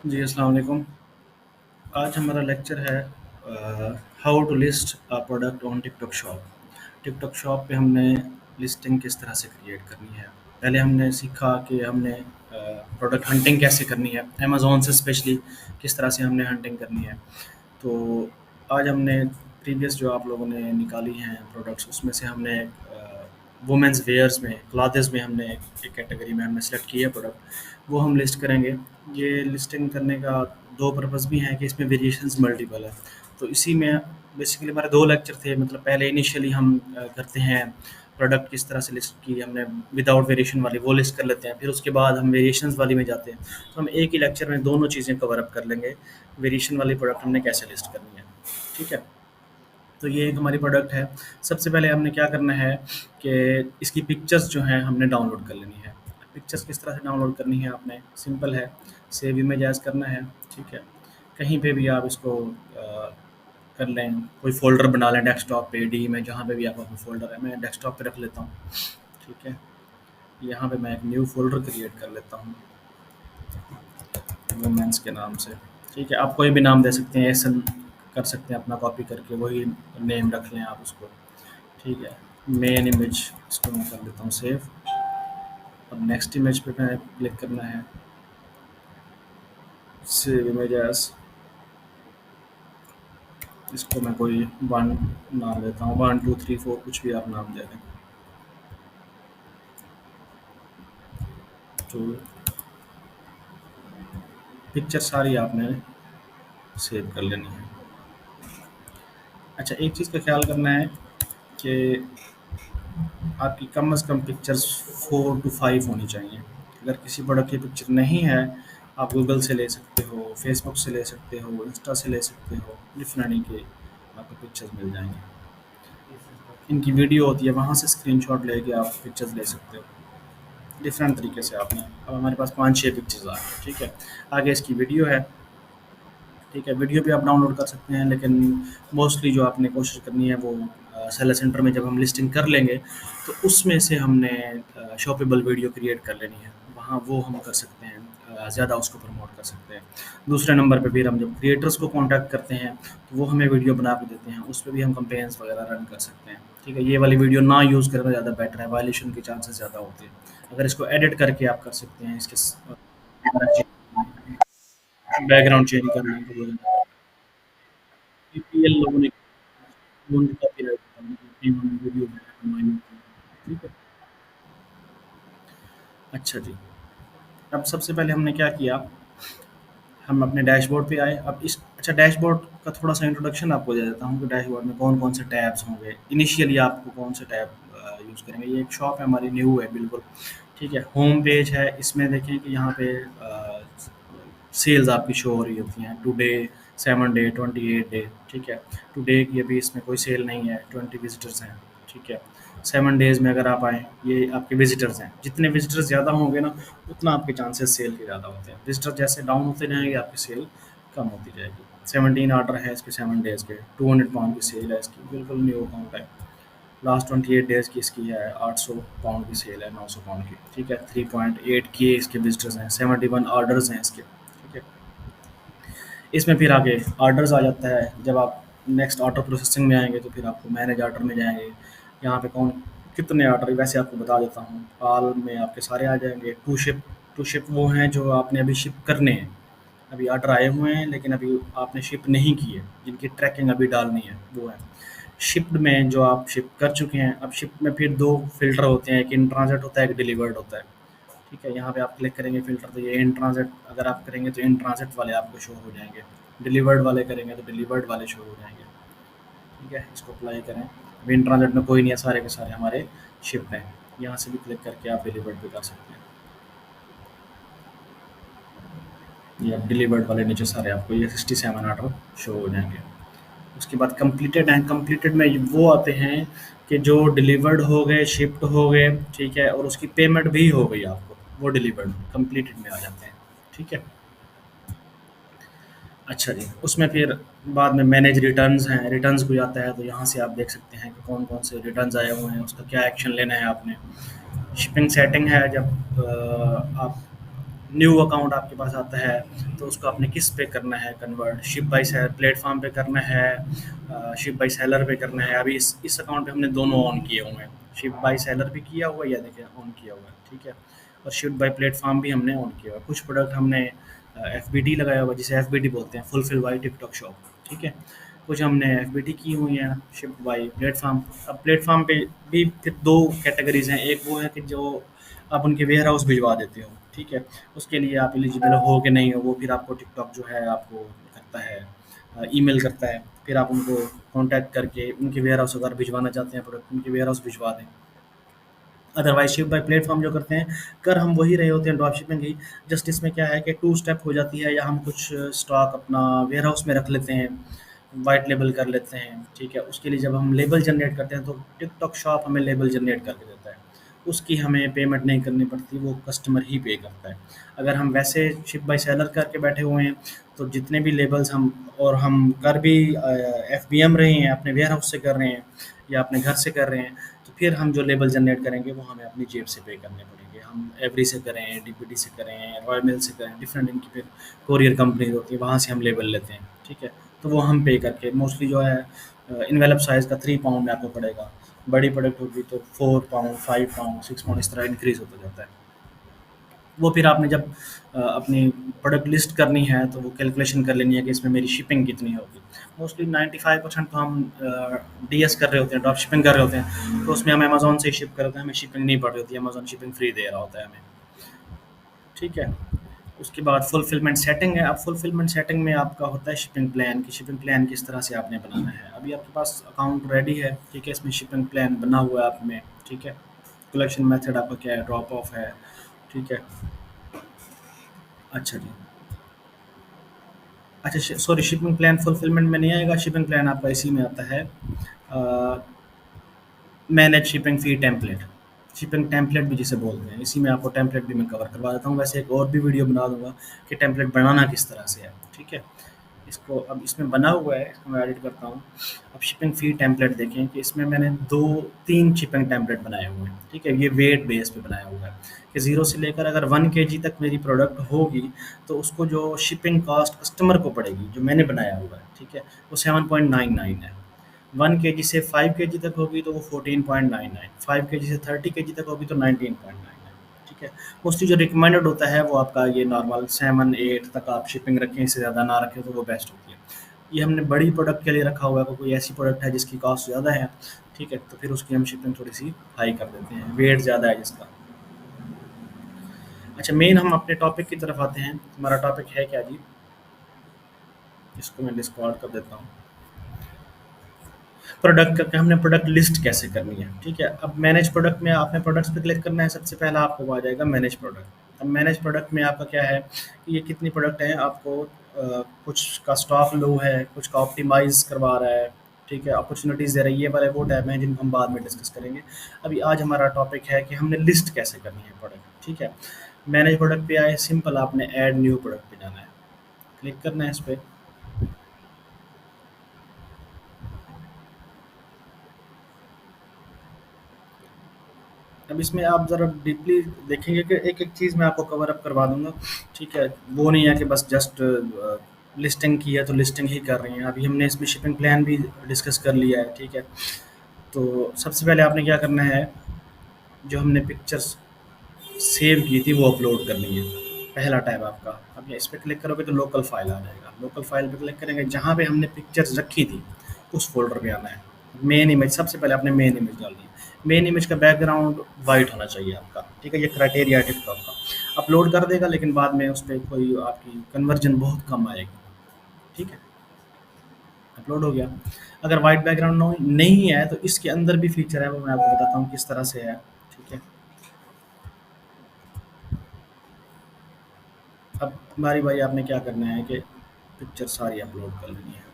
जी, अस्सलाम वालेकुम। आज हमारा लेक्चर है how to list a product on TikTok shop. TikTok shop पे हमने लिस्टिंग किस तरह से क्रिएट करनी है। पहले हमने सीखा कि हमने प्रोडक्ट हंटिंग कैसे करनी है, अमेज़न से स्पेशली किस तरह से हमने हंटिंग करनी है। तो आज हमने प्रीवियस जो आप लोगों ने निकाली हैं प्रोडक्ट्स, उसमें से हमने वुमेंस वेयर्स में, क्लॉथ्स में हमने एक कैटेगरी में हमने सेलेक्ट किया प्रोडक्ट, वो हम लिस्ट करेंगे। ये लिस्टिंग करने का दो पर्पस भी हैं कि इसमें वेरिएशंस मल्टीपल है। तो इसी में बेसिकली हमारे दो लेक्चर थे। मतलब पहले इनिशियली हम करते हैं प्रोडक्ट किस तरह से लिस्ट की हमने, विदाउट वेरिएशन वाली वो लिस्ट कर लेते हैं, फिर उसके बाद हम वेरिएशंस वाली में जाते हैं। तो हम एक ही लेक्चर में दोनों चीज़ें कवर अप कर लेंगे, वेरिएशन वाली प्रोडक्ट हमने कैसे लिस्ट करनी है। ठीक है, तो ये एक हमारी प्रोडक्ट है। सबसे पहले हमने क्या करना है कि इसकी पिक्चर्स जो हैं हमने डाउनलोड कर लेनी है। पिक्चर्स किस तरह से डाउनलोड करनी है आपने, सिंपल है, सेव इमेज एज़ करना है। ठीक है, कहीं पे भी आप इसको कर लें, कोई फ़ोल्डर बना लें डेस्कटॉप पे, डी में, जहाँ पे भी आपका कोई फ़ोल्डर है। मैं डेस्कटॉप पे रख लेता हूँ। ठीक है, यहाँ पे मैं एक न्यू फ़ोल्डर क्रिएट कर लेता हूँ वुमेन्स के नाम से। ठीक है, आप कोई भी नाम दे सकते हैं, एसन कर सकते हैं अपना कॉपी करके, वही नेम रख लें आप उसको। ठीक है, मेन इमेज इसको मैं कर लेता हूँ सेव। अब नेक्स्ट इमेज पे मैं क्लिक करना है, सेव इमेज एज। इसको मैं कोई वन नाम देता हूँ, 1 2 3 4, कुछ भी आप नाम दे दें। तो पिक्चर सारी आपने सेव कर लेनी है। अच्छा, एक चीज़ का ख्याल करना है कि आपकी कम से कम पिक्चर्स 4 to 5 होनी चाहिए। अगर किसी प्रोडक्ट की पिक्चर नहीं है, आप गूगल से ले सकते हो, फेसबुक से ले सकते हो, इंस्टा से ले सकते हो, डिफरेंट के आपको पिक्चर्स मिल जाएंगे। इनकी वीडियो होती है, वहाँ से स्क्रीनशॉट लेके आप पिक्चर्स ले सकते हो डिफरेंट तरीके से आपने। अब हमारे पास 5 6 पिक्चर्स आ गए। ठीक है, आगे इसकी वीडियो है। ठीक है, वीडियो भी आप डाउनलोड कर सकते हैं, लेकिन मोस्टली जो आपने कोशिश करनी है वो सेलर सेंटर में जब हम लिस्टिंग कर लेंगे, तो उसमें से हमने शॉपेबल वीडियो क्रिएट कर लेनी है। वहाँ वो हम कर सकते हैं, ज़्यादा उसको प्रमोट कर सकते हैं। दूसरे नंबर पे फिर हम जब क्रिएटर्स को कॉन्टैक्ट करते हैं, तो वो हमें वीडियो बना के देते हैं, उस पे भी हम कैंपेन्स वगैरह रन कर सकते हैं। ठीक है, ये वाली वीडियो ना यूज़ करना ज़्यादा बेटर है, वायलेशन के चांसेस ज़्यादा होते हैं। अगर इसको एडिट करके आप कर सकते हैं, इसके बैकग्राउंड चेंज करने के लिए, पीपीएल लोगों ने उन्होंने कॉपीराइट वीडियो बनाई। ठीक है, अच्छा जी। अब सबसे पहले हमने क्या किया, हम अपने डैशबोर्ड पे आए। अब इस अच्छा, डैशबोर्ड का थोड़ा सा इंट्रोडक्शन आपको दे देता हूँ कि डैशबोर्ड में कौन कौन से टैब्स होंगे। इनिशियली आपको कौन से टैब यूज़ करेंगे। ये एक शॉप है हमारी, न्यू है बिल्कुल। ठीक है, होम पेज है, इसमें देखें कि यहाँ पे सेल्स आपकी शो हो रही होती हैं, टुडे, 7 डे, 28 डे। ठीक है, टुडे की अभी इसमें कोई सेल नहीं है, 20 विजिटर्स हैं। ठीक है, 7 डेज़ में अगर आप आएँ, ये आपके विजिटर्स हैं। जितने विजिटर्स ज़्यादा होंगे ना, उतना आपके चांसेस सेल के ज़्यादा होते हैं। विजिटर जैसे डाउन होते जाएंगे, आपकी सेल कम होती जाएगी। 17 ऑर्डर है इसके 7 डेज़ के, 200 पाउंड की सेल है इसकी, बिल्कुल न्यू अकाउंट है। लास्ट 28 डेज़ की इसकी है, 800 पाउंड की सेल है, 900 पाउंड की। ठीक है, 3.8 के इसके विजिटर्स हैं, 71 ऑर्डर्स हैं इसके। ठीक है, इसमें फिर आगे ऑर्डर्स आ जाता है। जब आप नेक्स्ट ऑर्डर प्रोसेसिंग में आएंगे, तो फिर आपको मैनेज ऑर्डर में जाएंगे। यहाँ पे कौन कितने ऑर्डर, वैसे आपको बता देता हूँ, ऑल में आपके सारे आ जाएंगे। टू शिप वो हैं जो आपने अभी शिप करने हैं। अभी ऑर्डर आए हुए हैं लेकिन अभी आपने शिप नहीं किए, जिनकी ट्रैकिंग अभी डालनी है, वो है। शिप्ड में जो आप शिप कर चुके हैं, अब शिप में फिर दो फिल्टर होते हैं, एक इन ट्रांजिट होता है, एक डिलीवर्ड होता है। ठीक है, यहाँ पे आप क्लिक करेंगे फिल्टर, तो ये इन ट्रांजिट अगर आप करेंगे तो इन ट्रांजिट वाले आपको शो हो जाएंगे, डिलीवर्ड वाले करेंगे तो डिलीवर्ड वाले शो हो जाएंगे। ठीक है, इसको अप्लाई करें। अब इन ट्रांजिट में कोई नहीं है, सारे के सारे हमारे शिप हैं। यहाँ से भी क्लिक करके आप डिलीवर्ड भी कर सकते हैं। ये अब डिलीवर्ड वाले नीचे सारे आपको ये 67 ऑर्डर शो हो जाएंगे। उसके बाद कंप्लीटेड हैं, कंप्लीटेड में वो आते हैं कि जो डिलीवर्ड हो गए, शिफ्ट हो गए। ठीक है, और उसकी पेमेंट भी हो गई आपको, वो डिलीवर्ड कंप्लीटेड में आ जाते हैं। ठीक है, अच्छा जी। उसमें फिर बाद में मैनेज रिटर्न्स हैं, रिटर्न्स कोई आता है तो यहाँ से आप देख सकते हैं कि कौन कौन से रिटर्न्स आए हुए हैं, उसका क्या एक्शन लेना है आपने। शिपिंग सेटिंग है, जब आप न्यू अकाउंट आपके पास आता है तो उसको आपने किस पे करना है convert, ship by seller platform पे करना है, शिप बाई सेलर पे करना है। अभी इस अकाउंट पे हमने दोनों ऑन किए हुए हैं, शिप बाई सेलर भी किया हुआ है, या देखिए ऑन किया हुआ है, ठीक है। और शिप बाई प्लेटफॉर्म भी हमने ऑन किया हुआ है। कुछ प्रोडक्ट हमने एफ बी डी लगाया हुआ है, जिसे एफ बी डी बोलते हैं, फुलफिल बाई टिकटॉक शॉप, ठीक है। कुछ हमने एफ बी डी की हुई हैं शिप बाई प्लेटफॉर्म। अब प्लेटफॉर्म पे भी फिर दो कैटेगरीज हैं, एक वो है कि जो आप उनके वेयर हाउस भिजवा देते हो, ठीक है। उसके लिए आप एलिजिबल हो कि नहीं हो, वो फिर आपको टिकटॉक जो है आपको करता है, ईमेल करता है, फिर आप उनको कांटेक्ट करके उनके वेयर हाउस अगर भिजवाना चाहते हैं प्रोडक्ट, उनके वेयर हाउस भिजवा दें। अदरवाइज शिप बाय प्लेटफॉर्म जो करते हैं, कर हम वही रहे होते हैं, ड्रॉप शिपिंग ही। जस्ट इसमें क्या है कि टू स्टेप हो जाती है, या हम कुछ स्टॉक अपना वेयर हाउस में रख लेते हैं, वाइट लेबल कर लेते हैं, ठीक है। उसके लिए जब हम लेबल जनरेट करते हैं तो टिकटॉक शॉप हमें लेबल जनरेट करके देता है, उसकी हमें पेमेंट नहीं करनी पड़ती, वो कस्टमर ही पे करता है। अगर हम वैसे शिप बाय सेलर करके बैठे हुए हैं तो जितने भी लेबल्स हम, और हम कर भी एफ बी एम रहे हैं, अपने वेयर हाउस से कर रहे हैं या अपने घर से कर रहे हैं, तो फिर हम जो लेबल जनरेट करेंगे वो हमें अपनी जेब से पे करने पड़ेंगे। हम एवरी से करें, डीपीडी से करें, रॉयल मेल से करें, डिफरेंट इनकी फिर कोरियर कंपनी होती है, वहाँ से हम लेबल लेते हैं, ठीक है। तो वो हम पे करके मोस्टली जो है इनवेलप साइज़ का 3 पाउंड में आपको पड़ेगा। बड़ी प्रोडक्ट होगी तो 4 पाउंड, 5 पाउंड, 6 पाउंड इस तरह इंक्रीज होता जाता है। वो फिर आपने जब अपनी प्रोडक्ट लिस्ट करनी है तो वो कैलकुलेशन कर लेनी है कि इसमें मेरी शिपिंग कितनी होगी। मोस्टली 95% तो हम डी एस कर रहे होते हैं, ड्रॉप शिपिंग कर रहे होते हैं, तो उसमें हम अमेज़ोन से ही शिप कर रहे होते हैं, हमें शिपिंग नहीं पड़ रही होती है, अमेज़ोन शिपिंग फ्री दे रहा होता है हमें, ठीक है। उसके बाद फुलफिलमेंट सेटिंग है। अब फुलफिलमेंट सेटिंग में आपका होता है शिपिंग प्लान, कि शिपिंग प्लान किस तरह से आपने बनाना है। अभी आपके पास अकाउंट रेडी है, ठीक है, इसमें शिपिंग प्लान बना हुआ है आप में, ठीक है। कलेक्शन मेथड आपका क्या है, ड्रॉप ऑफ है, ठीक है। अच्छा जी। अच्छा, सॉरी, शिपिंग प्लान फुलफिलमेंट में नहीं आएगा, शिपिंग प्लान आपका इसी में आता है, मैनेज शिपिंग फी टेम्पलेट। शिपिंग टेम्पलेट भी जिसे बोलते हैं, इसी में आपको टेम्पलेट भी मैं कवर करवा देता हूँ। वैसे एक और भी वीडियो बना दूंगा कि टेम्पलेट बनाना किस तरह से है, ठीक है। इसको अब इसमें बना हुआ है, इसको मैं एडिट करता हूँ। अब शिपिंग फ़ी टेम्पलेट देखें कि इसमें मैंने 2-3 शिपिंग टेम्पलेट बनाए हुए हैं, ठीक है। ये वेट बेस पे बनाया हुआ है कि 0 से लेकर अगर 1 केजी तक मेरी प्रोडक्ट होगी तो उसको जो शिपिंग कॉस्ट कस्टमर को पड़ेगी, जो मैंने बनाया हुआ है, ठीक है, वो 7.99 है। 1 केजी से 5 केजी तक होगी तो वो 14.99, 5 केजी से 30 केजी तक होगी तो 19.99, ठीक है। मोस्टली जो रिकमेंडेड होता है वो आपका ये नॉर्मल 7-8 तक आप शिपिंग रखें, इससे ज़्यादा ना रखें तो वो बेस्ट होती है। ये हमने बड़ी प्रोडक्ट के लिए रखा हुआ है, अगर कोई ऐसी प्रोडक्ट है जिसकी कॉस्ट ज़्यादा है, ठीक है, तो फिर उसकी हम शिपिंग थोड़ी सी हाई कर देते हैं, वेट ज़्यादा है जिसका। अच्छा, मेन हम अपने टॉपिक की तरफ आते हैं। हमारा टॉपिक है क्या जी, इसको मैं डिस्कार्ड कर देता हूँ। प्रोडक्ट करके हमने प्रोडक्ट लिस्ट कैसे करनी है, ठीक है। अब मैनेज प्रोडक्ट में आपने प्रोडक्ट्स पे क्लिक करना है, सबसे पहला आपको आ जाएगा मैनेज प्रोडक्ट। अब मैनेज प्रोडक्ट में आपका क्या है कि ये कितनी प्रोडक्ट हैं, आपको कुछ का स्टॉक लो है, कुछ का ऑप्टिमाइज करवा रहा है, ठीक है, अपॉर्चुनिटीज़ दे रही है, ये वाले वो टैब हैं जिनको हम बाद में डिस्कस करेंगे। अभी आज हमारा टॉपिक है कि हमने लिस्ट कैसे करनी है प्रोडक्ट, ठीक है। मैनेज प्रोडक्ट पे आए, सिंपल आपने ऐड न्यू प्रोडक्ट पे जाना है, क्लिक करना है इस पर। अब इसमें आप ज़रा डीपली देखेंगे कि एक-एक चीज़ मैं आपको कवर अप करवा दूँगा, ठीक है। वो नहीं है कि बस जस्ट लिस्टिंग की है तो लिस्टिंग ही कर रही हैं। अभी हमने इसमें शिपिंग प्लान भी डिस्कस कर लिया है, ठीक है। तो सबसे पहले आपने क्या करना है, जो हमने पिक्चर्स सेव की थी वो अपलोड करनी है, पहला टैब आपका। अब ये इस पे क्लिक करोगे तो लोकल फ़ाइल आ जाएगा, लोकल फ़ाइल पे क्लिक करेंगे, जहाँ पे हमने पिक्चर्स रखी थी उस फ़ोल्डर पे आना है। मेन इमेज, सबसे पहले आपने मेन इमेज डालनी है। मेन इमेज का बैकग्राउंड वाइट होना चाहिए आपका, ठीक है, ये क्राइटेरिया है टिकटॉक का। अपलोड कर देगा लेकिन बाद में उस पे कोई आपकी कन्वर्जन बहुत कम आएगी, ठीक है। अपलोड हो गया। अगर वाइट बैकग्राउंड नहीं है तो इसके अंदर भी फीचर है, वो मैं आपको बताता हूँ किस तरह से है, ठीक है। अब हमारी बारी, आपने क्या करना है कि पिक्चर सारी अपलोड कर लेनी है।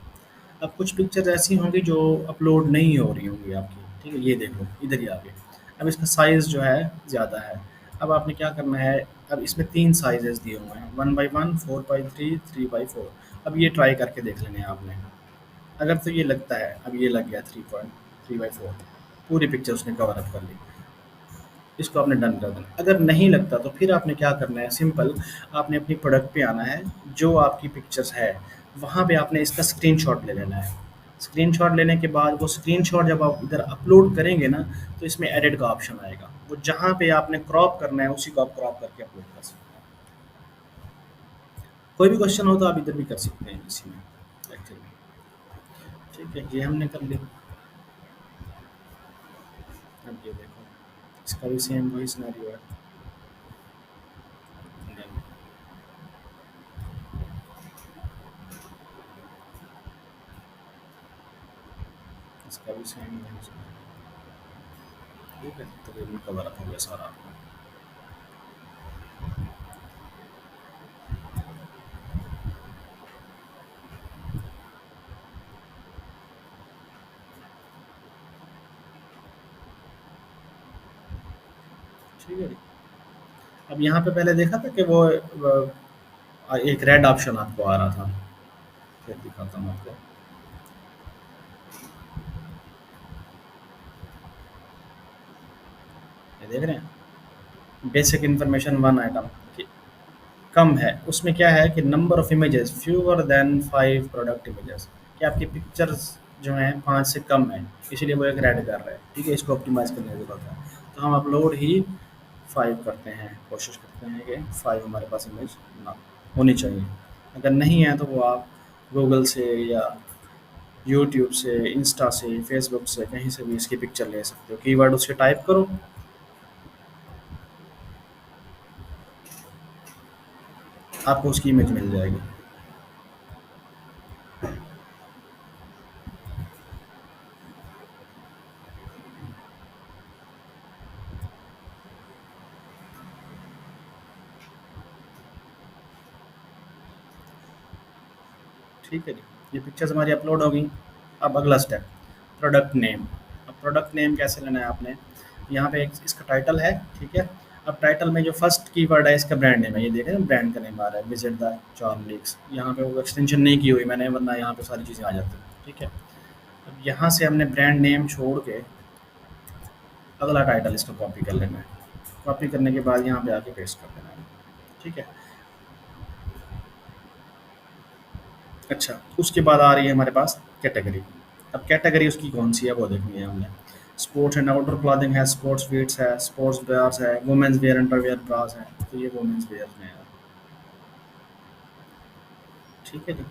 अब कुछ पिक्चर्स ऐसी होंगी जो अपलोड नहीं हो रही होंगी आपकी, ठीक है, ये देखो इधर ही आ गए। अब इसका साइज़ जो है ज़्यादा है। अब आपने क्या करना है, अब इसमें 3 साइज़ेस दिए हुए हैं, 1/1, 4/3, 3/4। अब ये ट्राई करके देख लेने हैं आपने। अगर तो ये लगता है, अब ये लग गया 3.3/4, पूरी पिक्चर उसने कवर अप कर ली। इसको आपने डन कर देना। अगर नहीं लगता तो फिर आपने क्या करना है, सिंपल, आपने अपनी प्रोडक्ट पे आना है, जो आपकी पिक्चर्स है वहाँ पे आपने इसका स्क्रीनशॉट ले लेना है। स्क्रीनशॉट लेने के बाद वो स्क्रीनशॉट जब आप इधर अपलोड करेंगे ना, तो इसमें एडिट का ऑप्शन आएगा, वो जहाँ पे आपने क्रॉप करना है उसी को आप क्रॉप करके अपलोड कर सकते हैं। कोई भी क्वेश्चन हो तो आप इधर भी कर सकते हैं इसी में एक्चुअली। ठीक है, ये हमने कर लिया। अब ये देखो, इसका भी सेम वही सिनेरियो है। इसका भी सेम वही सिनेरियो। ठीक है, तकरीबन कवर अप हो गया सारा आपका। ठीक है जी। अब यहाँ पे पहले देखा था कि वो एक रेड ऑप्शन आपको आ रहा था, फिर दिखाता हूँ आपको। ये देख रहे हैं, बेसिक इन्फॉर्मेशन वन आइटम कम है, उसमें क्या है कि number of images fewer than 5 product images, कि आपकी पिक्चर्स जो हैं 5 से कम है, इसलिए वो एक रेड कर रहा है। ठीक है, इसको ऑप्टिमाइज़ करने की ज़रूरत है, तो हम अपलोड ही 5 करते हैं, कोशिश करते हैं कि 5 हमारे पास इमेज ना होनी चाहिए। अगर नहीं है तो वो आप गूगल से या यूट्यूब से, इंस्टा से, फेसबुक से, कहीं से भी इसकी पिक्चर ले सकते हो, कीवर्ड उसके टाइप करो, आपको उसकी इमेज मिल जाएगी। ठीक है जी, ये पिक्चर्स हमारी अपलोड हो गई। अब अगला स्टेप, प्रोडक्ट नेम। अब प्रोडक्ट नेम कैसे लेना है आपने, यहाँ पे एक इसका टाइटल है, ठीक है। अब टाइटल में जो फर्स्ट कीवर्ड है इसका ब्रांड नेम है, ये देखें ब्रांड का नेम आ रहा है, विजिट द चार्म लीक्स। यहाँ पे वो एक्सटेंशन नहीं की हुई मैंने, वरना यहाँ पे सारी चीज़ें आ जाती हैं। ठीक है, अब यहाँ से हमने ब्रांड नेम छोड़ के अगला टाइटल इसका कॉपी कर लेना है। कॉपी करने के बाद यहाँ पे आके पेस्ट कर देना है। ठीक है, अच्छा, उसके बाद आ रही है हमारे पास कैटेगरी। अब कैटेगरी उसकी कौन सी है वो देखनी है हमने। स्पोर्ट्स एंड आउटडोर क्लॉथिंग है, स्पोर्ट्स वीट्स है, स्पोर्ट्स वेयर्स है, वुमेन्स वेयर अंडरवेयर ब्रास है, तो ये वुमेन्स वेयर में है। ठीक है जी,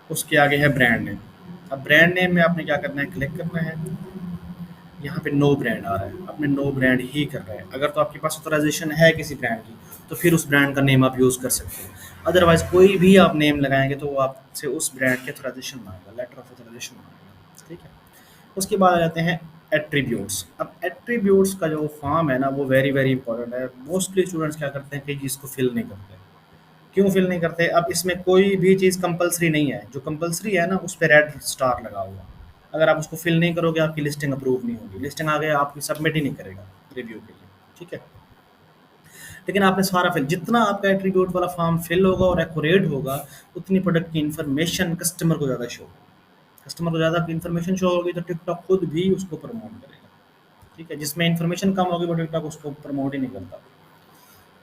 उसके आगे है ब्रांड नेम। अब ब्रांड नेम में आपने क्या करना है, क्लिक करना है। यहाँ पे नो ब्रांड आ रहा है, आपने नो ब्रांड ही कर रहा है। अगर तो आपके पास ऑथराइजेशन है किसी ब्रांड की, तो फिर उस ब्रांड का नेम आप यूज़ कर सकते हैं। अदरवाइज कोई भी आप नेम लगाएंगे तो वो आपसे उस ब्रांड के ऑथराइजेशन मांगेगा, लेटर ऑफ ऑथराइजेशन मांगेगा। ठीक है, उसके बाद आ जाते हैं एट्रीब्यूट्स। अब एट्रीब्यूट्स का जो फॉर्म है ना, वो वेरी वेरी इंपॉर्टेंट है। मोस्टली स्टूडेंट्स क्या करते हैं कि इसको फिल नहीं करते। क्यों फिल नहीं करते, अब इसमें कोई भी चीज़ कंपलसरी नहीं है, जो कंपलसरी है ना उस पर रेड स्टार लगा हुआ। अगर आप उसको फिल नहीं करोगे आपकी लिस्टिंग अप्रूव नहीं होगी, लिस्टिंग आगे आपकी सबमिट ही नहीं करेगा रिव्यू के लिए। ठीक है, लेकिन आपने सारा फिल, जितना आपका एट्रीब्यूट वाला फॉर्म फिल होगा और एक्यूरेट होगा, उतनी प्रोडक्ट की इन्फॉर्मेशन कस्टमर को ज़्यादा शो होगी। कस्टमर को ज़्यादा इन्फॉर्मेशन शो होगी तो टिकटॉक खुद भी उसको प्रमोट करेगा। ठीक है, जिसमें इन्फॉर्मेशन कम होगी वो टिकटॉक उसको प्रमोट ही नहीं करता।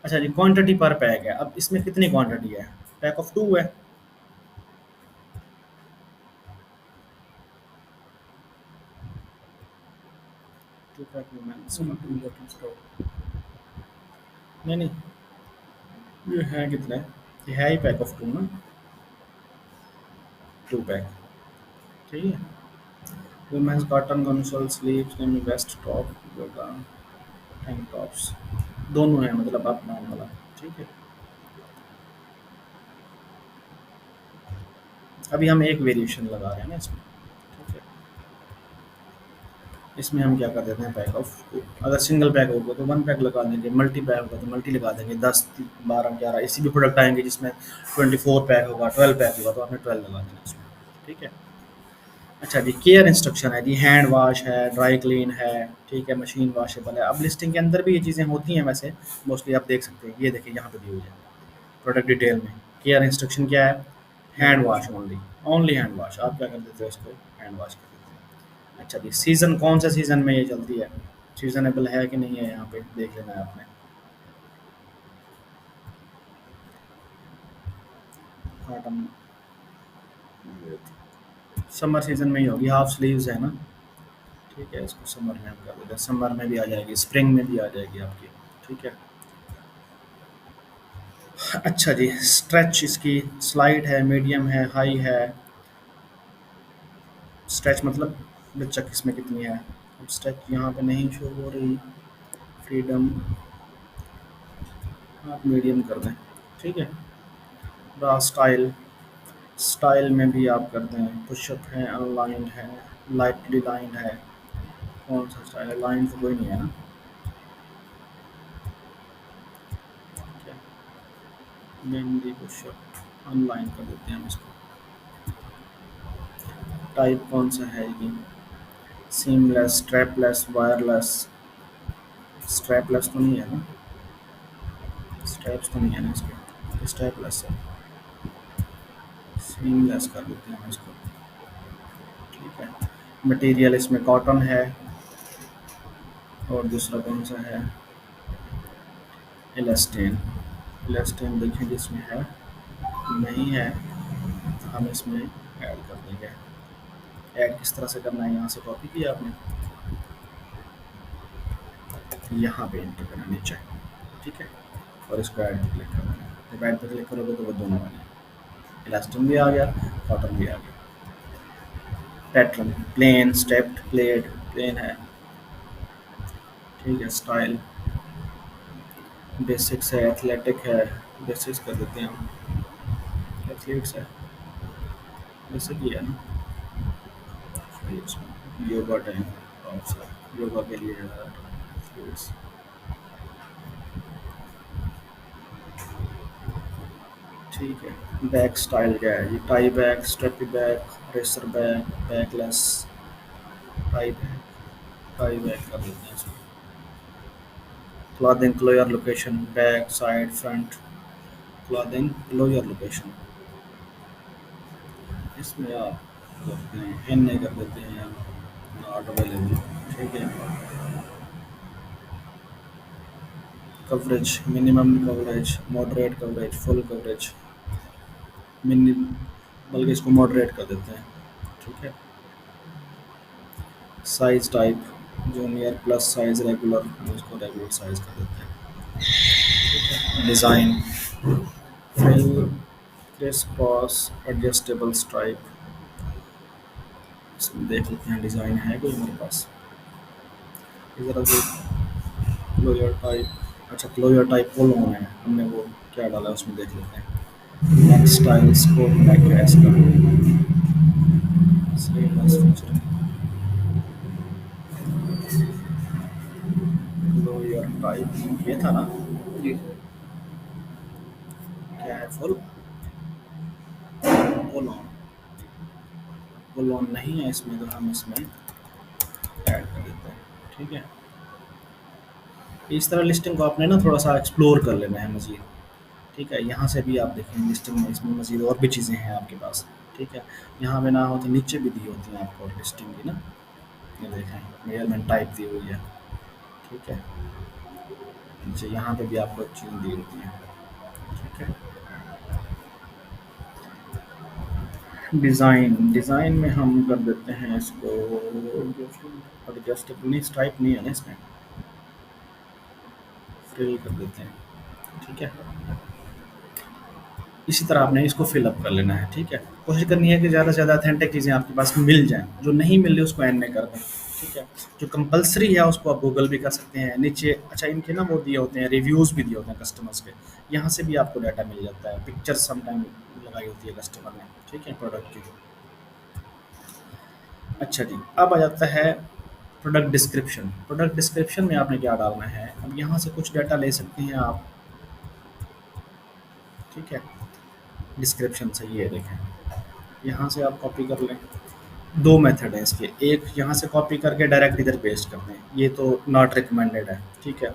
अच्छा जी, क्वांटिटी पर पैक है। अब इसमें कितनी क्वांटिटी है, पैक ऑफ 2 है। 2 पैक वुमेन्स का 2 बॉटल स्टॉक। नहीं नहीं, ये है कितना है, ये है ही पैक ऑफ 2 ना, 2 पैक। ठीक है, वुमेन्स कॉटन कंसोल स्लीव्स में vest top yoga tank tops दोनों है, मतलब अप डाउन वाला। ठीक है, अभी हम एक वेरिएशन लगा रहे हैं ना इसमें। ठीक है, इसमें हम क्या कर देते हैं, पैक ऑफ 2। अगर सिंगल पैक होगा तो 1 पैक लगा देंगे, मल्टी पैक होगा तो मल्टी लगा देंगे। 10 12 11 इसी भी प्रोडक्ट आएंगे जिसमें 24 पैक होगा, 12 पैक होगा तो आपने 12 लगा देना इसमें। ठीक है, अच्छा जी, केयर इंस्ट्रक्शन है जी, हैंड वॉश है, ड्राई क्लीन है, ठीक है, मशीन वॉशेबल है। अब लिस्टिंग के अंदर भी ये चीज़ें होती हैं वैसे, मोस्टली आप देख सकते हैं, ये देखिए यहाँ पे दी हुई है प्रोडक्ट डिटेल में। केयर इंस्ट्रक्शन क्या है, hand wash only, only hand wash. आप क्या कर देते हो, इसको हैंड वॉश कर देते हैं। अच्छा जी, सीज़न कौन से सीज़न में ये चलती है? सीज़नेबल है कि नहीं है, यहाँ पे देख लेना है आपने। ऑटम, समर सीज़न में ही होगी, हाफ स्लीव्स है ना? ठीक है, इसको समर में हम कर देते हैं, समर में भी आ जाएगी, स्प्रिंग में भी आ जाएगी आपकी। ठीक है। अच्छा जी, स्ट्रेच इसकी स्लाइड है, मीडियम है, हाई है। स्ट्रेच मतलब लचक इसमें कितनी है? अब स्ट्रेच यहाँ पे नहीं शो हो रही। फ्रीडम आप मीडियम कर दें। ठीक है। ब्रा स्टाइल, स्टाइल में भी आप कर दें, पुशअप है, अनलाइंड है, लाइटली लाइंड है। कौन सा स्टाइल है? लाइन तो कोई नहीं है ना? ठीक है। मेनली पुशअप अनलाइन कर देते हैं हम इसको। टाइप कौन सा है ये? Seamless, strapless, wireless. स्ट्रैपलेस तो नहीं है ना? स्ट्रैप्स तो नहीं है ना इसके? स्ट्रैपलेस है। सीमलेस कर देते हैं हम इसको। ठीक है। मटेरियल इसमें कॉटन है, और दूसरा कौन सा है? इलास्टिन। इलास्टिन देखें जिसमें है, नहीं है तो हम इसमें ऐड कर देंगे। ऐड किस तरह से करना है? यहाँ से कॉपी किया आपने, यहाँ पे एंटर करना नीचे। ठीक है। और इसको ऐड पे क्लिक करना है। जब ऐड पे क्लिक करोगे तो वो दोनों आ गए, इलास्टिन भी आ गया, कॉटन भी आ गया। Pattern plain, striped, plaid, plain है। ठीक है। स्टाइल बेसिक्स है, एथलेटिक है। बेसिक्स कर देते हैं हम। एथलीट्स है, बेसिक ही है ना? फिर इसमें योगा टाइम, और सर योगा के लिए एथलीट्स। ठीक है। बैक स्टाइल क्या है? ये tie back, strappy back, racer back, backless, tie back, tie back कर देते हैं इसमें। Clothing closure location, back, side, front. Clothing closure location, इसमें आप करते हैं एन ए कर देते हैं, नॉट अवेलेबल। ठीक है। Coverage minimum coverage, moderate coverage, full coverage. Mini बल्कि इसको मॉडरेट कर देते हैं। ठीक है। Size type junior, plus size, regular, हम इसको रेगुलर साइज कर देते हैं। Design fill, crisscross, adjustable stripe. इसमें देख लेते हैं डिज़ाइन है कोई हमारे पास। इधर अभी क्लोयर टाइप, अच्छा क्लोयर टाइप फुल होना है, हमने वो क्या डाला है उसमें देख लेते हैं। नेक्स्ट स्टाइल स्कोप नेक है इसका, स्लीवलेस फीचर। क्लोयर टाइप ये था ना? जी। क्या है? Full, full on. Full on नहीं है इसमें, तो हम इसमें ऐड कर देते हैं। ठीक है। इस तरह लिस्टिंग को आपने ना थोड़ा सा एक्सप्लोर कर लेना है मज़ीद। ठीक है। यहाँ से भी आप देखें लिस्टिंग में, इसमें मज़ीद और भी चीज़ें हैं आपके पास। ठीक है। यहाँ पे ना हो तो नीचे भी दी होती हैं आपको लिस्टिंग की ना, ये देखें मेजरमेंट टाइप दी हुई है। ठीक है। नीचे यहाँ पे भी आपको चीज़ें दी होती हैं। ठीक है। डिज़ाइन, डिज़ाइन में हम कर देते हैं इसको एडजस्टेबल, नहीं स्ट्राइप नहीं है ना इसमें, फ्रिल कर देते हैं। ठीक है। इसी तरह आपने इसको फिल अप कर लेना है। ठीक है। कोशिश करनी है कि ज़्यादा से ज़्यादा अथेंटिक चीज़ें आपके पास मिल जाएँ, जो नहीं मिल रही उसको एंड में कर दें। ठीक है। जो कंपल्सरी है उसको आप गूगल भी कर सकते हैं नीचे। अच्छा इनके ना वो दिए होते हैं, रिव्यूज़ भी दिए होते हैं कस्टमर्स के, यहाँ से भी आपको डाटा मिल जाता है। पिक्चर समटाइम लगाई होती है कस्टमर ने। ठीक है, प्रोडक्ट की। अच्छा जी, अब आ जाता है प्रोडक्ट डिस्क्रिप्शन। प्रोडक्ट डिस्क्रिप्शन में आपने क्या डालना है? अब यहाँ से कुछ डाटा ले सकते हैं आप। ठीक है। डिस्क्रिप्शन से ये देखें, यहाँ से आप कॉपी कर लें। दो मेथड हैं इसके, एक यहाँ से कॉपी करके डायरेक्ट इधर पेस्ट कर दें, ये तो नॉट रिकमेंडेड है। ठीक है।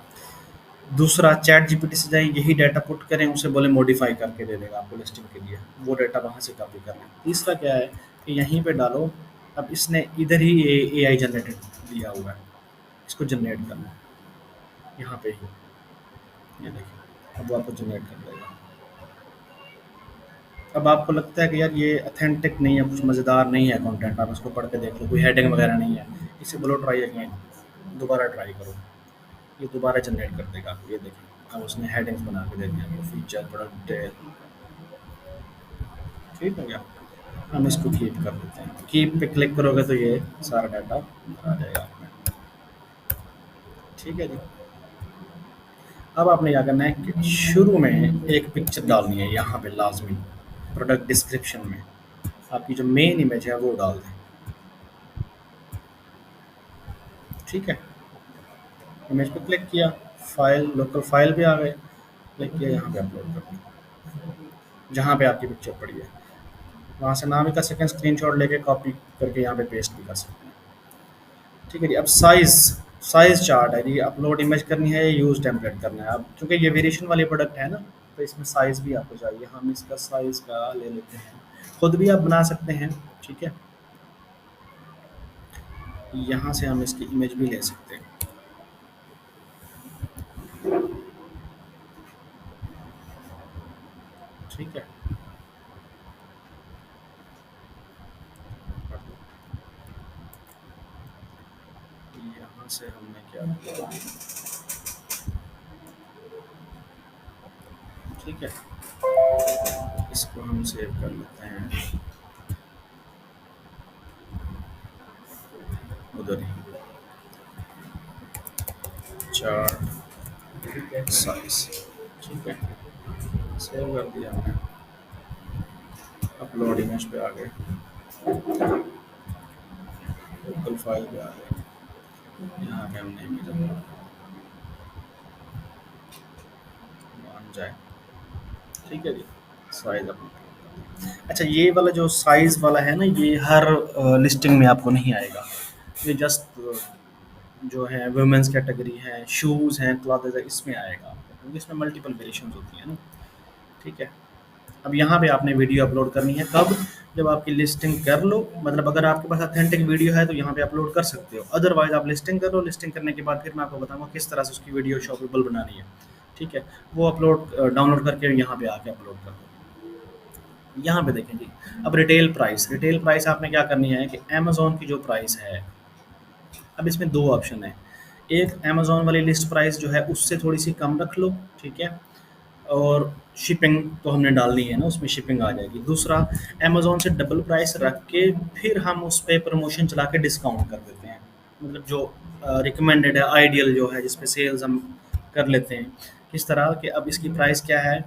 दूसरा, चैट जीपीटी से जाएं, यही डाटा पुट करें, उसे बोले मॉडिफाई करके दे देगा आपको लिस्टिंग के लिए, वो डाटा वहाँ से कॉपी कर लें। तीसरा क्या है कि यहीं पे डालो अब इसने इधर ही ए आई जनरेटेड दिया हुआ है, इसको जनरेट करना है यहाँ पे ही, ये देखिए अब वो आपको जनरेट कर देगा। अब आपको लगता है कि यार ये ऑथेंटिक नहीं है, कुछ मज़ेदार नहीं है कंटेंट, आप इसको पढ़ के देख लो, कोई हेडिंग वगैरह नहीं है, इसे बोलो ट्राई अगेन, दोबारा ट्राई करो, ये दोबारा जनरेट कर देगा आपको, ये देखिए अब उसने हेडिंग्स बना के दे दिया आपको, फीचर प्रोडक्ट, ठीक हो गया। हम इसको कीप कर देते हैं, कीप पे क्लिक करोगे तो ये सारा डाटा आ जाएगा आप में, ठीक है जी। अब आपने क्या करना है कि शुरू में एक पिक्चर डालनी है यहाँ पे लाजमी, प्रोडक्ट डिस्क्रिप्शन में आपकी जो मेन इमेज है वो डाल दें, ठीक है। इमेज पे क्लिक किया, फाइल लोकल फाइल पे आ गए, क्लिक किया यहाँ पे अपलोड कर दिया, जहाँ पे आपकी पिक्चर पड़ी है वहाँ से नाम ही कर सकते हैं, स्क्रीनशॉट लेके कॉपी करके यहाँ पे पेस्ट भी कर सकते हैं, ठीक है जी। अब साइज़, साइज़ चार्ट है जी, अपलोड इमेज करनी है या यूज़ टेम्पलेट करना है। अब चूँकि ये वेरिएशन वाले प्रोडक्ट है ना, तो इसमें साइज़ भी आपको चाहिए, हम इसका साइज़ का ले लेते हैं, खुद भी आप बना सकते हैं, ठीक है। यहाँ से हम इसकी इमेज भी ले सकते हैं, ठीक है। यहाँ से हमने क्या किया, ठीक है, इसको हम सेव कर लेते हैं उधर ही, चार्ट साइज, ठीक है, सेव कर दिया हमने, अपलोड इमेज पे आ गए, लोकल फाइल पे आ गए, यहाँ पे हमने इमेज अपलोड मान जाए, ठीक है जी। साइज अपलोड, अच्छा ये वाला जो साइज वाला है ना, ये हर लिस्टिंग में आपको नहीं आएगा, ये जस्ट जो है वुमेंस कैटेगरी है, शूज़ हैं, क्लॉथ्स है, इसमें आएगा आपको, क्योंकि इसमें मल्टीपल वेरिएशंस होती हैं ना, ठीक है। अब यहाँ पे आपने वीडियो अपलोड करनी है कब, जब आपकी लिस्टिंग कर लो, मतलब अगर आपके पास ऑथेंटिक वीडियो है तो यहाँ पे अपलोड कर सकते हो, अदरवाइज आप लिस्टिंग कर लो, लिस्टिंग करने के बाद फिर मैं आपको बताऊंगा किस तरह से उसकी वीडियो शॉपेबल बनानी है, ठीक है। वो अपलोड डाउनलोड करके यहाँ पे आके अपलोड कर दो। यहाँ पे देखें जी, अब रिटेल प्राइस, रिटेल प्राइस आपने क्या करनी है कि अमेज़न की जो प्राइस है, अब इसमें 2 ऑप्शन है, एक अमेज़न वाली लिस्ट प्राइस जो है उससे थोड़ी-सी कम रख लो, ठीक है, और शिपिंग तो हमने डालनी है ना, उसमें शिपिंग आ जाएगी। दूसरा, अमेज़न से डबल प्राइस रख के फिर हम उस पे प्रमोशन चला के डिस्काउंट कर देते हैं, मतलब जो रिकमेंडेड है, आइडियल जो है, जिस पे सेल्स हम कर लेते हैं। किस तरह कि अब इसकी प्राइस क्या है,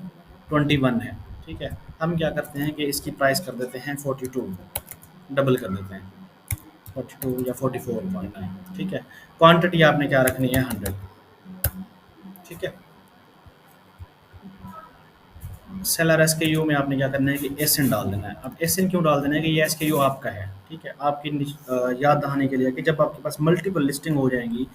21 है, ठीक है। हम क्या करते हैं कि इसकी प्राइस कर देते हैं 42, डबल कर देते हैं, 42 या 44.9, ठीक है। क्वांटिटी आपने क्या रखनी है, 100, ठीक है। सेलर एसकेयू में आपने क्या करना है कि एसएन डाल देना है। अब एसएन क्यों डाल देना है कि ये एसकेयू आपका है, ठीक है, आपकी याद दहाने के लिए कि जब आपके पास मल्टीपल लिस्टिंग हो जाएंगी,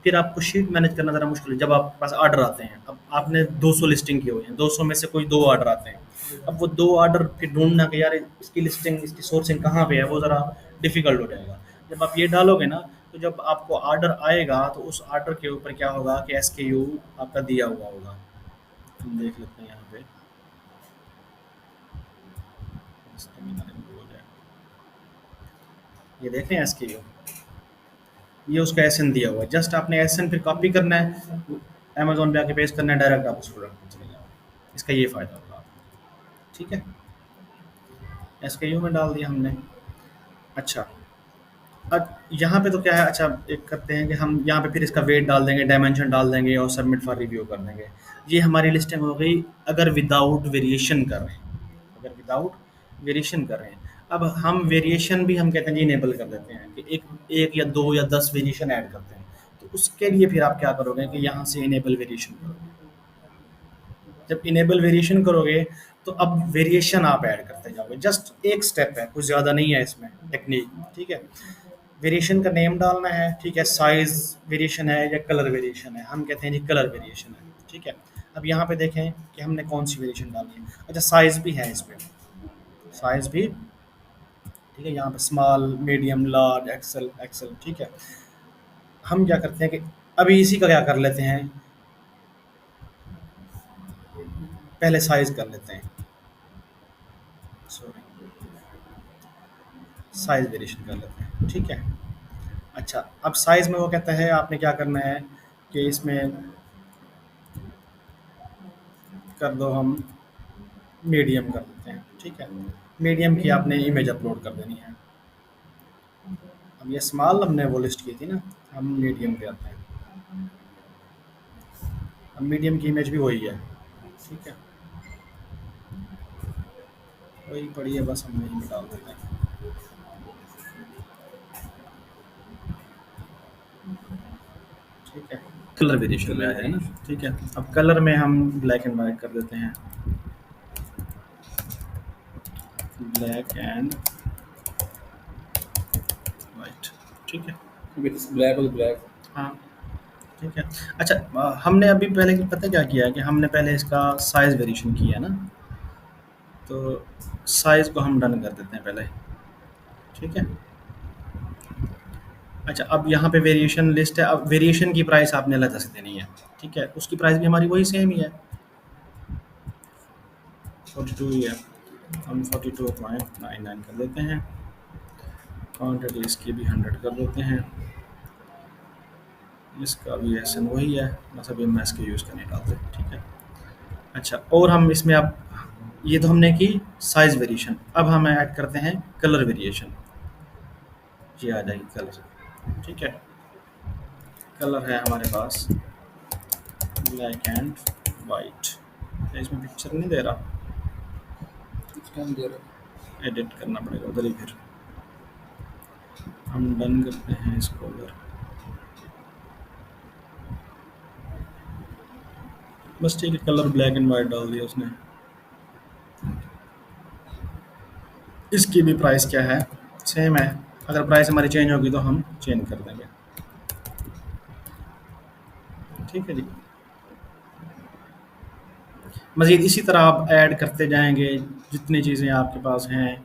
फिर आपको शीट मैनेज करना ज़रा मुश्किल है। जब आपके पास ऑर्डर आते हैं, अब आपने 200 लिस्टिंग की हुई है, 200 में से कोई 2 ऑर्डर आते हैं, अब वो 2 ऑर्डर फिर ढूंढना कि यार इसकी लिस्टिंग, इसकी सोर्सिंग कहाँ पे है, वो ज़रा डिफिकल्ट हो जाएगा। जब आप ये डालोगे ना, तो जब आपको ऑर्डर आएगा तो उस ऑर्डर के ऊपर क्या होगा कि एसकेयू आपका दिया हुआ होगा, हम देख लेते हैं यहाँ पे, ये देखें एसकेयू, ये उसका एसएन दिया हुआ है, जस्ट आपने एसएन फिर कॉपी करना है, अमेज़न पे आके पेस्ट करना है, डायरेक्ट आप उस प्रोडक्ट पे चले जाओ, इसका ये फ़ायदा होगा आपको, ठीक है। एसकेयू में डाल दिया हमने। अच्छा, अब यहाँ पे तो क्या है, अच्छा एक करते हैं कि हम यहाँ पे फिर इसका वेट डाल देंगे, डायमेंशन डाल देंगे और सबमिट फॉर रिव्यू कर देंगे। ये हमारी लिस्टिंग हो गई अगर विदाउट वेरिएशन कर रहे हैं, अगर विदाउट वेरिएशन कर रहे हैं। अब हम वेरिएशन भी हम कहते हैं जी इनेबल कर देते हैं कि एक एक या 2 या 10 वेरिएशन ऐड करते हैं। तो उसके लिए फिर आप क्या करोगे कि यहाँ से इनेबल वेरिएशन करोगे। जब इनेबल वेरिएशन करोगे तो अब वेरिएशन आप ऐड करते जाओगे, जस्ट एक स्टेप है, कुछ ज़्यादा नहीं है इसमें टेक्निक, ठीक है। वेरिएशन का नेम डालना है, ठीक है, साइज़ वेरिएशन है या कलर वेरिएशन है, हम कहते हैं जी कलर वेरिएशन है, ठीक है। अब यहाँ पे देखें कि हमने कौन सी वेरिएशन डाली है। अच्छा, साइज़ भी है इस पे, साइज़ भी, ठीक है, यहाँ पे small, medium, large, XL, XL, ठीक है। हम क्या करते हैं कि अभी इसी का क्या कर लेते हैं, पहले साइज़ कर लेते हैं, सॉरी, साइज़ वेरिएशन कर लेते हैं, ठीक है। अच्छा, अब साइज़ में वो कहता है आपने क्या करना है कि इसमें कर दो, हम मीडियम कर देते हैं, ठीक है। मीडियम की आपने इमेज अपलोड कर देनी है। अब ये स्मॉल हमने वो लिस्ट की थी ना, हम मीडियम पे आते हैं। अब मीडियम की इमेज भी वही है, ठीक है, वही पड़ी है, बस हम यहीं पे डाल देते हैं, ठीक है। कलर वेरिएशन में आ जाए ना, ठीक है। अब कलर में हम ब्लैक एंड वाइट कर देते हैं, ब्लैक एंड वाइट, ठीक है। विथ ब्लैक और ब्लैक। हाँ, ठीक है। अच्छा, हमने अभी पहले पता क्या किया है कि हमने पहले इसका साइज़ वेरिएशन किया है ना, तो साइज़ को हम डन कर देते हैं पहले, ठीक है। अच्छा, अब यहाँ पे वेरिएशन लिस्ट है, अब वेरिएशन की प्राइस आपने अलग से देनी है, ठीक है। उसकी प्राइस भी हमारी वही सेम ही है, 42 ही है, हम 42.99 कर देते हैं। क्वांटिटी इसकी भी 100 कर देते हैं, इसका भी एसन वही है, बस अभी हम इसके यूज़ करने डालते हैं, ठीक है। अच्छा, और हम इसमें अब ये तो हमने की साइज़ वेरिएशन, अब हम ऐड करते हैं कलर वेरिएशन, ये आ जाएगी कलर, ठीक है। कलर है हमारे पास ब्लैक एंड वाइट, इसमें पिक्चर नहीं दे रहा, इसमें दे रहा एडिट करना पड़ेगा उधर ही, फिर हम डन करते हैं इसको उधर, बस ठीक है। कलर ब्लैक एंड वाइट डाल दिया उसने, इसकी भी प्राइस क्या है, सेम है। अगर प्राइस हमारी चेंज होगी तो हम चेंज कर देंगे, ठीक है जी। मज़ीद इसी तरह आप ऐड करते जाएंगे जितनी चीज़ें आपके पास हैं,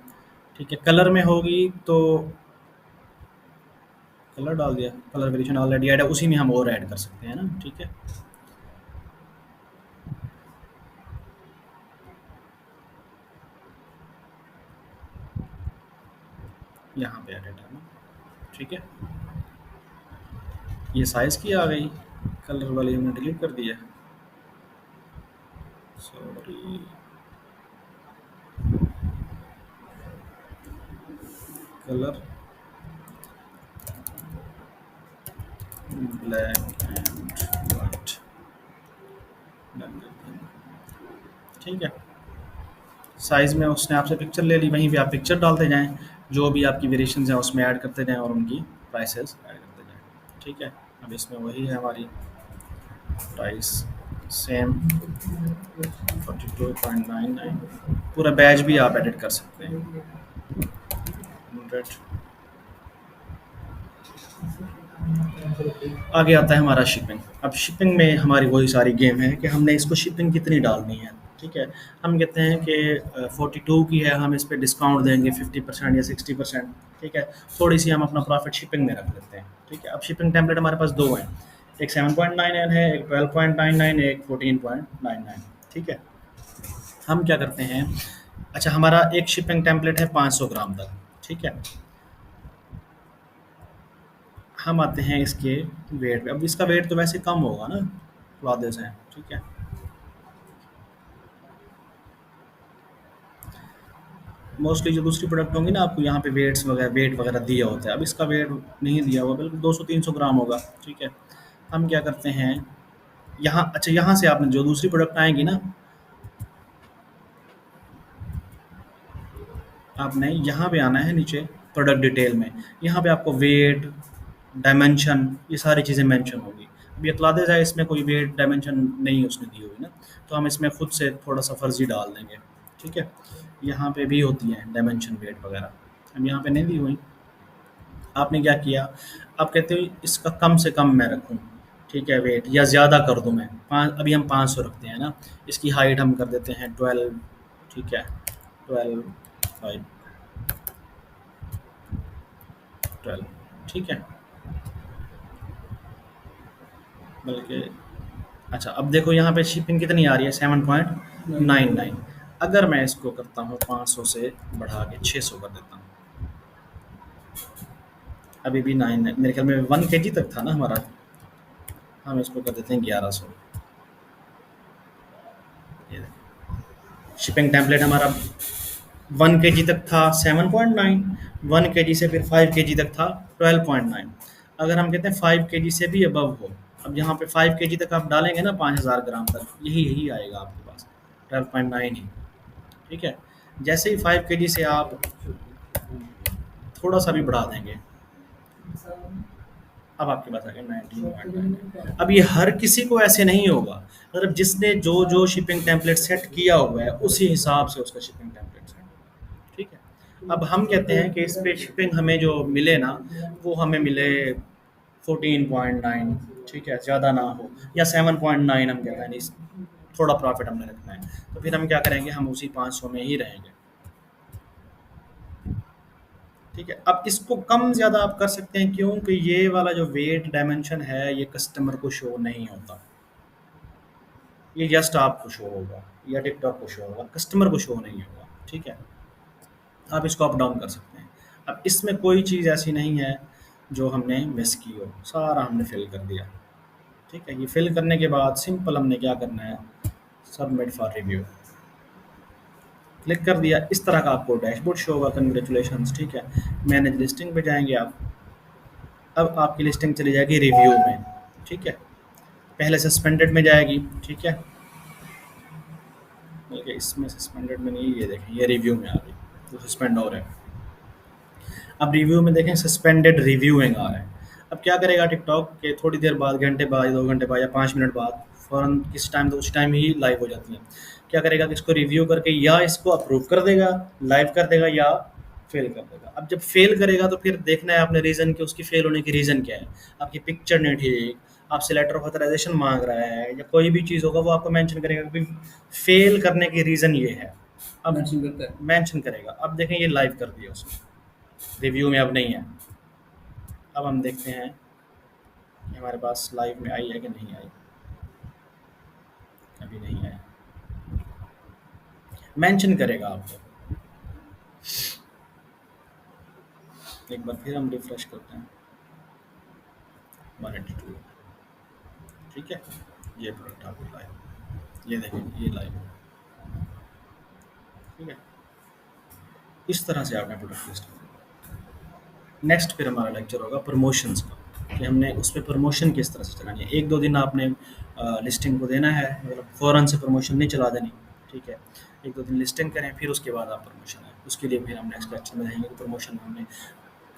ठीक है। कलर में होगी तो कलर डाल दिया, कलर वेरिएशन ऑलरेडी ऐड है, उसी में हम और ऐड कर सकते हैं ना, ठीक है। यहाँ पे एडिट है ना, ठीक है। ये साइज़ की आ गई, कलर वाली हमने डिलीट कर दिया, sorry, colour black and white, done करते हैं, ठीक है। साइज़ में उसने आपसे पिक्चर ले ली, वहीं पे आप पिक्चर डालते जाएं, जो भी आपकी वेरिएशंस हैं उसमें ऐड करते जाएं और उनकी प्राइसेस ऐड करते जाएं, ठीक है। अब इसमें वही है हमारी प्राइस, सेम 42.99, पूरा बैच भी आप एडिट कर सकते हैं, 100। आगे आता है हमारा शिपिंग। अब शिपिंग में हमारी वही सारी गेम है कि हमने इसको शिपिंग कितनी डालनी है, ठीक है। हम कहते हैं कि 42 की है, हम इस पे डिस्काउंट देंगे 50% या 60%, ठीक है। थोड़ी सी हम अपना प्रॉफिट शिपिंग में रख लेते हैं, ठीक है। अब शिपिंग टेम्पलेट हमारे पास दो हैं, एक 7.99 है, एक 12.99, एक 14.99, ठीक है। हम क्या करते हैं, अच्छा हमारा एक शिपिंग टेम्पलेट है 500 ग्राम तक, ठीक है। हम आते हैं इसके वेट पे, अब इसका वेट तो वैसे कम होगा ना, क्लॉथेस हैं, ठीक है। मोस्टली जो दूसरी प्रोडक्ट होंगी ना, आपको यहाँ पे वेट वगैरह दिया होता है, अब इसका वेट नहीं दिया हुआ, बिल्कुल 200-300 ग्राम होगा, ठीक है। हम क्या करते हैं, यहाँ अच्छा यहाँ से आपने जो दूसरी प्रोडक्ट आएंगी ना, आपने यहाँ पे आना है नीचे प्रोडक्ट डिटेल में, यहाँ पे आपको वेट, डायमेंशन, ये सारी चीज़ें मेंशन होगी। अब ये क्लॉथेस है, इसमें कोई वेट डायमेंशन नहीं उसने दी हुई ना, तो हम इसमें खुद से थोड़ा सा फर्जी डाल देंगे, ठीक है। यहाँ पे भी होती हैं डायमेंशन, वेट वगैरह, हम यहाँ पे नहीं दी हुई। आपने क्या किया, आप कहते हो इसका कम से कम मैं रखूँ, ठीक है, वेट, या ज़्यादा कर दूँ मैं, पाँच, अभी हम 500 रखते हैं ना, इसकी हाइट हम कर देते हैं 12, ठीक है, 12 हाइट, 12, ठीक है। बल्कि अच्छा, अब देखो यहाँ पे शिपिंग कितनी आ रही है, 7.99। अगर मैं इसको करता हूँ 500 से बढ़ा के 600 कर देता हूँ, अभी भी 9, मेरे ख्याल में 1 kg तक था ना हमारा, हम इसको कर देते हैं 1100। ये शिपिंग टेम्पलेट हमारा 1 kg तक था 7.9, 1 kg से फिर 5 kg तक था 12.9। अगर हम कहते हैं 5 kg से भी अबव हो, अब यहाँ पे 5 kg तक आप डालेंगे ना 5000 ग्राम तक, यही यही आएगा आपके पास 12.9 ही, ठीक है। जैसे ही 5 kg से आप थोड़ा सा भी बढ़ा देंगे, अब आपके पास आ गया 19.9। अब ये हर किसी को ऐसे नहीं होगा, मतलब जिसने जो जो शिपिंग टेम्पलेट सेट किया हुआ है उसी हिसाब से उसका शिपिंग टेम्पलेट सेट, ठीक है। अब हम कहते हैं कि इस पे शिपिंग हमें जो मिले ना, वो हमें मिले 14.9, ठीक है, ज़्यादा ना हो, या 7.9 हम कहते हैं नहीं, थोड़ा प्रॉफिट हमने रखना है, तो फिर हम क्या करेंगे, हम उसी 500 में ही रहेंगे, ठीक है। अब इसको कम ज़्यादा आप कर सकते हैं, क्योंकि ये वाला जो वेट डायमेंशन है ये कस्टमर को शो नहीं होता, ये जस्ट आपको शो होगा या टिकटॉक को शो होगा, कस्टमर को शो नहीं होगा, ठीक है। आप इसको अप डाउन कर सकते हैं। अब इसमें कोई चीज़ ऐसी नहीं है जो हमने मिस की हो, सारा हमने फिल कर दिया, ठीक है। ये फिल करने के बाद सिंपल हमने क्या करना है, सबमिट फॉर रिव्यू क्लिक कर दिया, इस तरह का आपको डैशबोर्ड शो होगा, कंग्रेचुलेशंस, ठीक है। मैनेज लिस्टिंग पे जाएंगे आप, अब आपकी लिस्टिंग चली जाएगी रिव्यू में, ठीक है। पहले सस्पेंडेड में जाएगी, ठीक है, बल्कि इसमें सस्पेंडेड में नहीं, ये देखें ये रिव्यू में आ गई, तो सस्पेंड हो रहा है। अब रिव्यू में देखें सस्पेंडेड रिव्यूइंग आ रहा है। अब क्या करेगा टिकटॉक के, थोड़ी देर बाद, घंटे बाद, 2 घंटे बाद या 5 मिनट बाद, फ़ौरन किस टाइम, तो उस टाइम ही लाइव हो जाती है। क्या करेगा कि इसको रिव्यू करके या इसको अप्रूव कर देगा, लाइव कर देगा, या फेल कर देगा। अब जब फेल करेगा तो फिर देखना है आपने रीज़न, कि उसकी फेल होने की रीज़न क्या है, आपकी पिक्चर नहीं ठीक, आपसे लेटर ऑफ ऑथराइजेशन मांग रहा है, या कोई भी चीज़ होगा वो आपको मेंशन करेगा कि फेल करने की रीज़न ये है। अब मेंशन करता है। मेंशन करेगा। अब देखें ये लाइव कर दिया उसने, रिव्यू में अब नहीं है। अब हम देखते हैं कि हमारे पास लाइव में आई है कि नहीं आई, अभी नहीं है, मेंशन करेगा आपको। एक बार फिर हम रिफ्रेश करते हैं, 182, ठीक है। ये प्रोडक्ट आपको लाइव, ये देखें ये लाइव, ठीक है। इस तरह से आपने प्रोडक्ट लिस्ट कर। नेक्स्ट फिर हमारा लेक्चर होगा प्रमोशंस का, कि हमने उस पर प्रमोशन किस तरह से चलानी है। 1-2 दिन आपने लिस्टिंग को देना है, मतलब फ़ौरन से प्रमोशन नहीं चला देनी, ठीक है। 1-2 दिन लिस्टिंग करें, फिर उसके बाद आप प्रमोशन है, उसके लिए फिर हम नेक्स्ट लेक्चर में रहेंगे कि प्रमोशन में हमने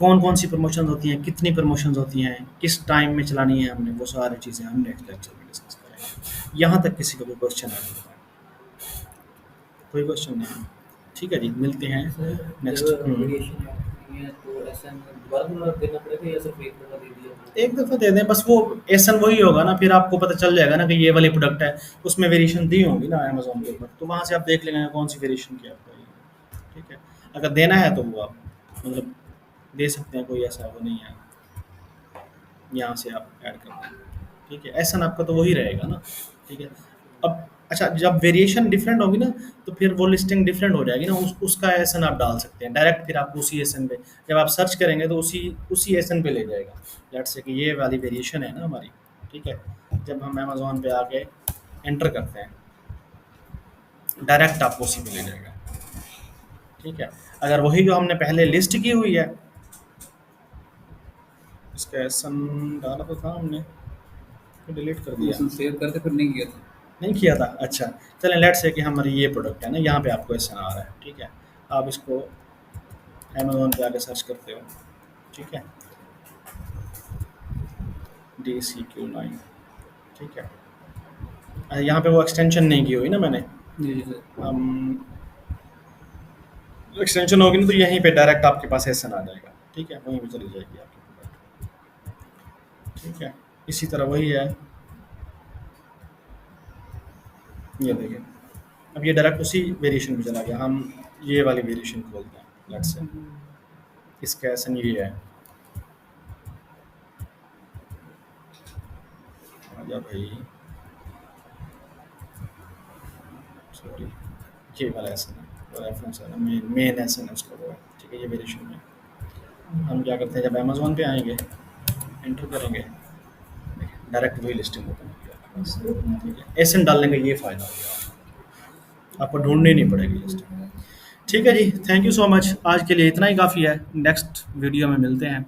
कौन कौन सी प्रमोशन होती हैं, कितनी प्रमोशन होती हैं, किस टाइम में चलानी है हमने, वो सारी चीज़ें हम नेक्स्ट लेक्चर में डिस्कस करेंगे। यहाँ तक किसी का कोई क्वेश्चन है तो बताएं। कोई क्वेश्चन नहीं है, ठीक है जी, मिलते हैं नेक्स्ट। वेरिएशन नहीं है तो ऐसा दोबारा दोबारा देना पड़ेगा या सिर्फ एक दफा दे दिया? एक दफ़ा दे दें बस, वो एसन वही होगा ना, फिर आपको पता चल जाएगा ना कि ये वाली प्रोडक्ट है, उसमें वेरिएशन दी होंगी ना अमेज़न के ऊपर, तो वहाँ से आप देख लेंगे कौन सी वेरिएशन की आपको है, ठीक है। अगर देना है तो वो आप मतलब दे सकते हैं, कोई ऐसा वो नहीं है, यहाँ से आप ऐड कर दें, ठीक है। एसन आपका तो वही रहेगा ना, ठीक है। अब अच्छा, जब वेरिएशन डिफरेंट होगी ना, तो फिर वो लिस्टिंग डिफरेंट हो जाएगी ना, उसका एसन आप डाल सकते हैं डायरेक्ट, फिर आपको उसी एसन पे जब आप सर्च करेंगे तो उसी उसी एसन पे ले जाएगा। लेट्स से कि ये वाली वेरिएशन है ना हमारी, ठीक है। जब हम अमेज़न पे आके एंटर करते हैं, डायरेक्ट आपको उसी पे ले जाएगा, ठीक है। अगर वही जो हमने पहले लिस्ट की हुई है, इसका एसन डाला तो था हमने, तो डिलीट कर दिया, उसने सेव करके फिर नहीं किया था। नहीं किया था। अच्छा, चलें, लेट्स से कि हमारी ये प्रोडक्ट है ना, यहाँ पे आपको एसन आ रहा है, ठीक है। आप इसको अमेज़न पे आके सर्च करते हो, ठीक है, DCQ9, ठीक है। यहाँ पे वो एक्सटेंशन नहीं की हुई ना मैंने, जी जी सर। हम एक्सटेंशन होगी ना तो यहीं पे डायरेक्ट आपके पास एसन आ जाएगा, ठीक है, वहीं पे चली जाएगी आपकी प्रोडक्ट, ठीक है। इसी तरह वही है, ये देखिए, अब ये डायरेक्ट उसी वेरिएशन में चला गया। हम ये वाली वेरिएशन खोलते हैं, लेट्स से इसका एसन ये है, या भाई, सॉरी, ये वाला एस एन है, रेफरेंस है ना, मेन एस एन है उसका वो है, ठीक है, ये वेरिएशन में हम क्या करते हैं, जब अमेजोन पे आएंगे, एंटर करेंगे, डायरेक्ट वही लिस्टिंग ओपन हो गया बस, ठीक है, एस एन डालने का ये फ़ायदा हो गया, आपको ढूंढनी नहीं पड़ेगी लिस्टिंग। ठीक है जी, थैंक यू सो मच, आज के लिए इतना ही काफ़ी है, नेक्स्ट वीडियो में मिलते हैं।